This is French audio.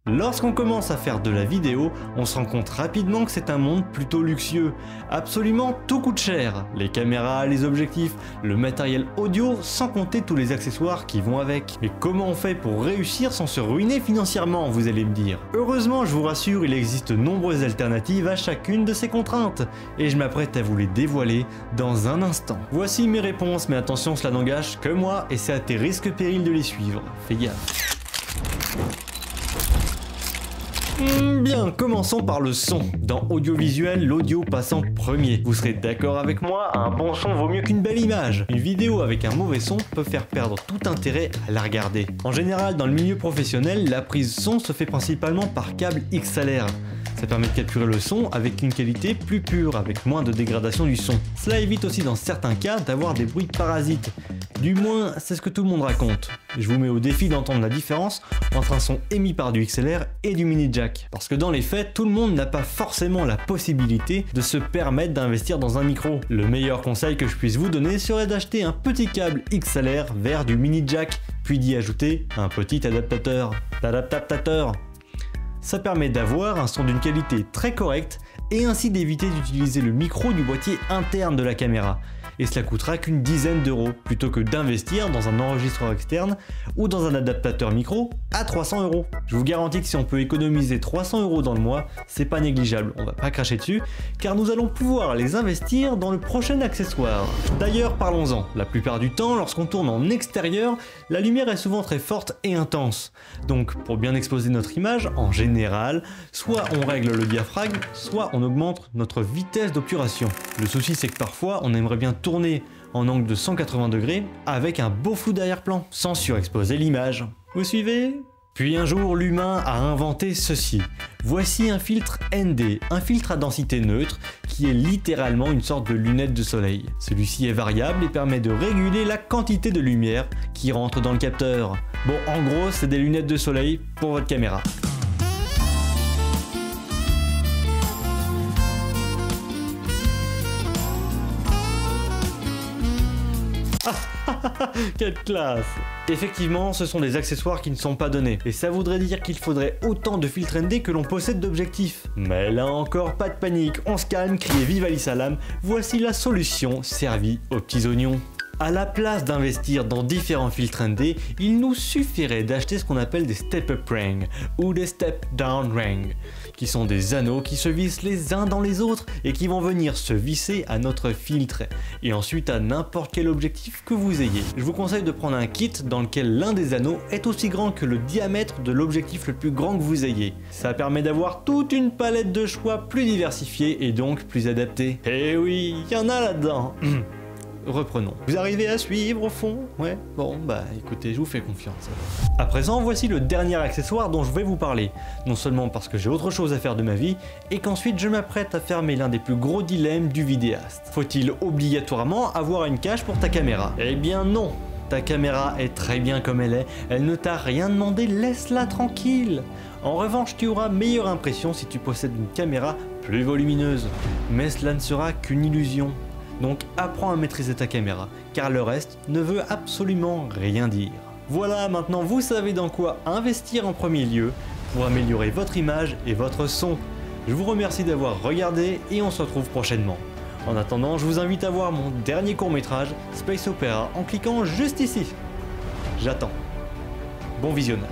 Lorsqu'on commence à faire de la vidéo, on se rend compte rapidement que c'est un monde plutôt luxueux. Absolument tout coûte cher. Les caméras, les objectifs, le matériel audio, sans compter tous les accessoires qui vont avec. Mais comment on fait pour réussir sans se ruiner financièrement, vous allez me dire? Heureusement, je vous rassure, il existe de nombreuses alternatives à chacune de ces contraintes. Et je m'apprête à vous les dévoiler dans un instant. Voici mes réponses, mais attention, cela n'engage que moi et c'est à tes risques et périls de les suivre. Fais gaffe. Bien, commençons par le son. Dans audiovisuel, l'audio passe en premier. Vous serez d'accord avec moi, un bon son vaut mieux qu'une belle image. Une vidéo avec un mauvais son peut faire perdre tout intérêt à la regarder. En général, dans le milieu professionnel, la prise son se fait principalement par câble XLR. Ça permet de capturer le son avec une qualité plus pure, avec moins de dégradation du son. Cela évite aussi dans certains cas d'avoir des bruits parasites. Du moins, c'est ce que tout le monde raconte. Je vous mets au défi d'entendre la différence entre un son émis par du XLR et du mini jack. Parce que dans les faits, tout le monde n'a pas forcément la possibilité de se permettre d'investir dans un micro. Le meilleur conseil que je puisse vous donner serait d'acheter un petit câble XLR vers du mini jack, puis d'y ajouter un petit adaptateur. Ça permet d'avoir un son d'une qualité très correcte et ainsi d'éviter d'utiliser le micro du boîtier interne de la caméra. Et cela coûtera qu'une dizaine d'euros plutôt que d'investir dans un enregistreur externe ou dans un adaptateur micro à 300 euros. Je vous garantis que si on peut économiser 300 euros dans le mois, c'est pas négligeable, on va pas cracher dessus, car nous allons pouvoir les investir dans le prochain accessoire. D'ailleurs, parlons-en. La plupart du temps, lorsqu'on tourne en extérieur, la lumière est souvent très forte et intense. Donc, pour bien exposer notre image, en général, soit on règle le diaphragme, soit on augmente notre vitesse d'obturation. Le souci, c'est que parfois, on aimerait bien tourner en angle de 180 degrés avec un beau flou d'arrière-plan, sans surexposer l'image. Vous suivez? Puis un jour, l'humain a inventé ceci. Voici un filtre ND, un filtre à densité neutre, qui est littéralement une sorte de lunette de soleil. Celui-ci est variable et permet de réguler la quantité de lumière qui rentre dans le capteur. Bon, en gros, c'est des lunettes de soleil pour votre caméra. Quelle classe! Effectivement, ce sont des accessoires qui ne sont pas donnés, et ça voudrait dire qu'il faudrait autant de filtres ND que l'on possède d'objectifs. Mais là encore, pas de panique, on se calme, criez vive Ali Salam, voici la solution servie aux petits oignons. À la place d'investir dans différents filtres ND, il nous suffirait d'acheter ce qu'on appelle des step-up rings ou des step-down rings, qui sont des anneaux qui se vissent les uns dans les autres et qui vont venir se visser à notre filtre et ensuite à n'importe quel objectif que vous ayez. Je vous conseille de prendre un kit dans lequel l'un des anneaux est aussi grand que le diamètre de l'objectif le plus grand que vous ayez. Ça permet d'avoir toute une palette de choix plus diversifiée et donc plus adaptée. Eh oui, il y en a là-dedans. Reprenons. Vous arrivez à suivre au fond? Ouais? Bon, bah écoutez, je vous fais confiance. À présent, voici le dernier accessoire dont je vais vous parler. Non seulement parce que j'ai autre chose à faire de ma vie, et qu'ensuite je m'apprête à fermer l'un des plus gros dilemmes du vidéaste. Faut-il obligatoirement avoir une cache pour ta caméra? Eh bien non! Ta caméra est très bien comme elle ne t'a rien demandé, laisse-la tranquille. En revanche, tu auras meilleure impression si tu possèdes une caméra plus volumineuse. Mais cela ne sera qu'une illusion. Donc apprends à maîtriser ta caméra, car le reste ne veut absolument rien dire. Voilà, maintenant vous savez dans quoi investir en premier lieu pour améliorer votre image et votre son. Je vous remercie d'avoir regardé et on se retrouve prochainement. En attendant, je vous invite à voir mon dernier court-métrage, Space Opera, en cliquant juste ici. J'attends. Bon visionnage.